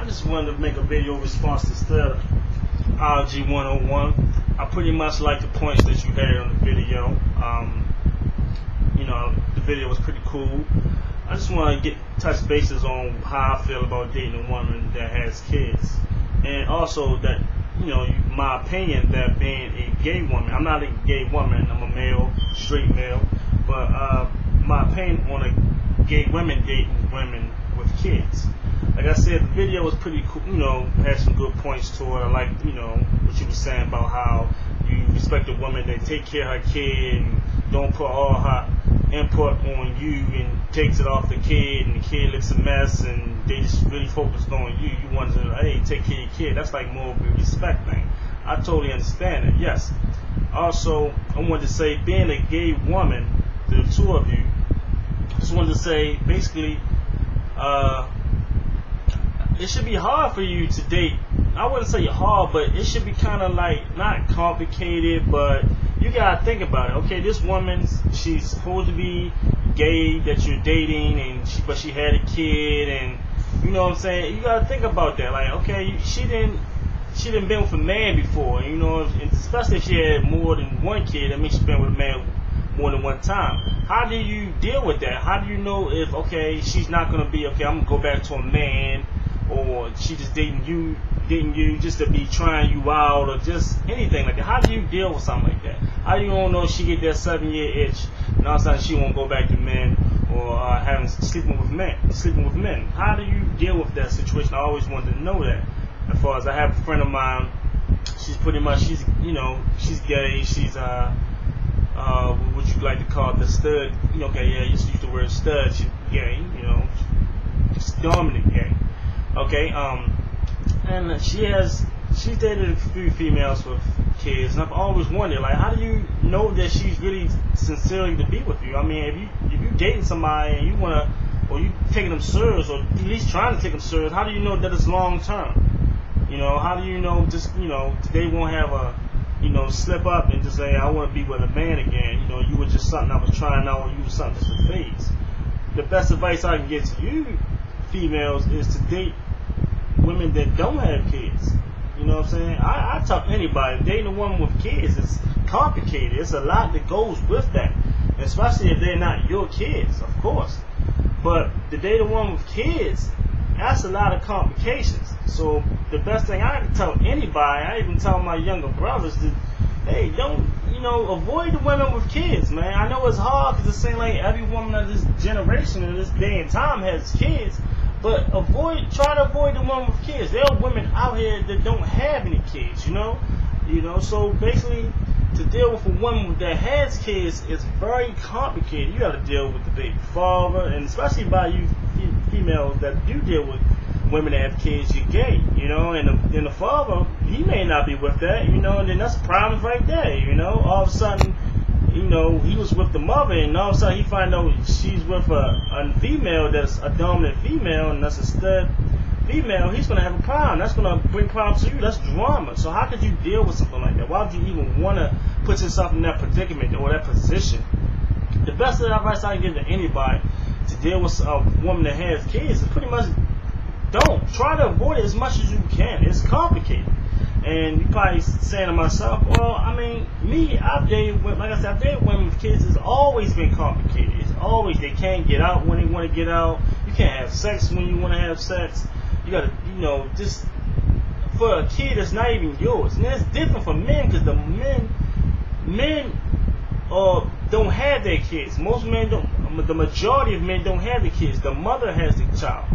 just wanted to make a video response to Stud RG 101. I pretty much like the points that you had on the video. The video was pretty cool. I just want to touch bases on how I feel about dating a woman that has kids, and also that my opinion that being a gay woman, I'm not a gay woman, I'm a male, straight male, but my opinion on a gay women dating women with kids. Like I said, the video was pretty cool, had some good points to it. I like, what you were saying about how you respect a woman that take care of her kid and don't put all her input on you and takes it off the kid, and the kid looks a mess and they just really focused on you. You want to, hey, take care of your kid. That's like more of a respect thing. I totally understand it, yes. Also, I wanted to say, being a gay woman, the two of you, just wanted to say, basically, it should be hard for you to date. I wouldn't say hard, but it should be kind of like, not complicated, but you gotta think about it. Okay, this woman, she's supposed to be gay that you're dating, but she had a kid, and you know what I'm saying. You gotta think about that. Like, okay, she didn't been with a man before, and especially if she had more than one kid. That means she's been with a man more than one time. How do you deal with that? How do you know if, okay, she's not gonna be, okay, I'm gonna go back to a man, or she just dating you just to be trying you out, or just anything like that? How do you deal with something like that? How do you don't know if she get that 7-year itch and all of a sudden she won't go back to men, or sleeping with men? How do you deal with that situation? I always wanted to know that. As far as, I have a friend of mine, she's pretty much, she's gay, she's what you like to call the stud, okay, yeah, you used the word stud, she's gay, she's dominant gay. Okay, and she's dated a few females with kids, and I've always wondered, like, how do you know that she's really sincerely to be with you? I mean, if you dating somebody and you wanna, or you taking them serious, or at least trying to take them serious, how do you know that it's long term? How do you know just they won't have a slip up and just say, I want to be with a man again? You were just something I was trying out, or you were something just a phase. The best advice I can get to you females is to date women that don't have kids. You know what I'm saying? I tell anybody, dating a woman with kids is complicated. It's a lot that goes with that, especially if they're not your kids, of course. But to date a woman with kids, that's a lot of complications. So the best thing I can tell anybody, I even tell my younger brothers, that, hey, don't, avoid the women with kids, man. I know it's hard because it seems like every woman of this generation in this day and time has kids, but try to avoid the women with kids. There are women out here that don't have any kids, so basically, to deal with a woman that has kids is very complicated. You got to deal with the baby father, and especially by you females that do deal with women that have kids, you're gay, and the father, he may not be with that, and then that's a problem right there, all of a sudden, he was with the mother, and all of a sudden he find out she's with a female that's a dominant female, and that's a stud female. He's going to have a problem. That's going to bring problems to you. That's drama. So how could you deal with something like that? Why would you even want to put yourself in that predicament or that position? The best advice I can give to anybody to deal with a woman that has kids is pretty much don't. Try to avoid it as much as you can. It's complicated. And you probably saying to myself, well, I mean, I've dated women with kids. It's always been complicated. It's always, they can't get out when they want to get out. You can't have sex when you want to have sex. You gotta, just for a kid that's not even yours. And that's different for men, because the men don't have their kids. Most men don't. The majority of men don't have the kids. The mother has the child.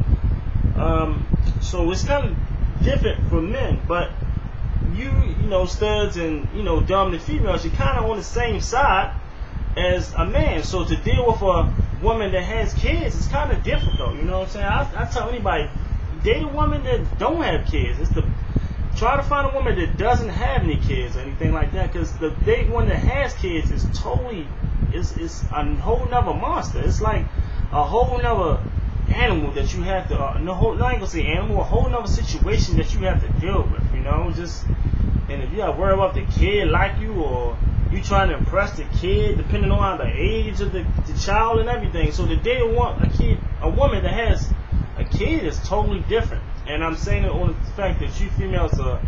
So it's kind of different for men, but studs and dominant females, you're kind of on the same side as a man. So to deal with a woman that has kids, it's kind of difficult. You know what I'm saying? I tell anybody, date a woman that don't have kids. Try to find a woman that doesn't have any kids or anything like that, because the date one that has kids is totally is a whole nother monster. It's like a whole nother animal that you have to, not even gonna say animal, a whole nother situation that you have to deal with, and if you gotta worry about the kid like you, or you trying to impress the kid, depending on the age of the child and everything. So the day a woman that has a kid is totally different. and I'm saying it on the fact that you females are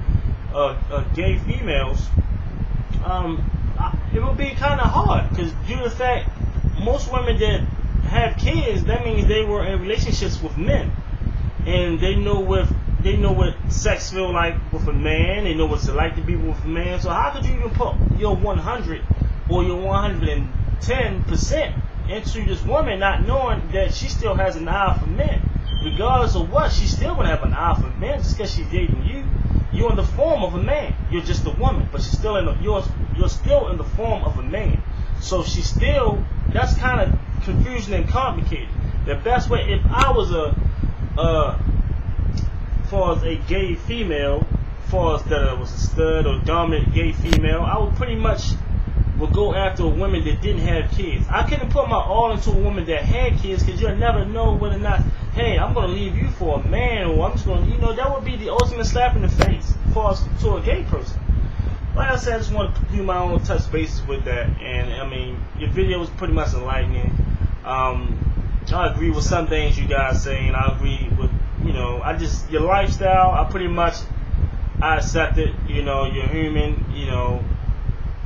gay females, it would be kind of hard, because due to the fact most women that have kids, that means they were in relationships with men, and they know what sex feel like with a man. They know what it's like to be with a man. So how could you even put your 100 or your 110% into this woman, not knowing that she still has an eye for men? Regardless of what, she's still gonna have an eye for men. Just because she's dating you, you're in the form of a man. You're just a woman, but she's still you're still in the form of a man. So she's still, that's kind of confusing and complicated. The best way, if I was far as a gay female, far as that I was a stud or dominant gay female, I would pretty much would go after a woman that didn't have kids. I couldn't put my all into a woman that had kids, because you'll never know whether or not, hey, I'm going to leave you for a man, or I'm just going to, that would be the ultimate slap in the face as far as to a gay person. Like I said, I just want to do my own touch bases with that, and I mean, your video was pretty much enlightening. I agree with some things you guys say, and I agree with, your lifestyle, I accept it. You're human.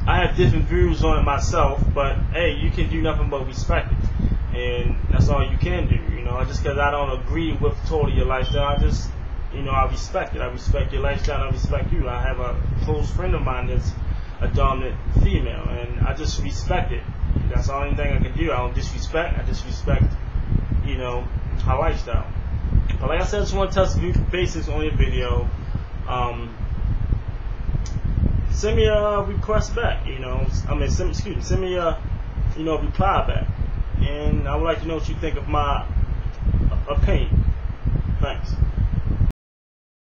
I have different views on it myself, but hey, you can do nothing but respect it, and that's all you can do. Just because I don't agree with totally your lifestyle, I just, I respect it. I respect your lifestyle. I respect you. I have a close friend of mine that's a dominant female, and I just respect it. That's the only thing I can do. I don't disrespect. I just respect, her lifestyle. But like I said, I just want to touch basics on your video. Send me a request back. Send me a, reply back. And I would like to know what you think of my opinion.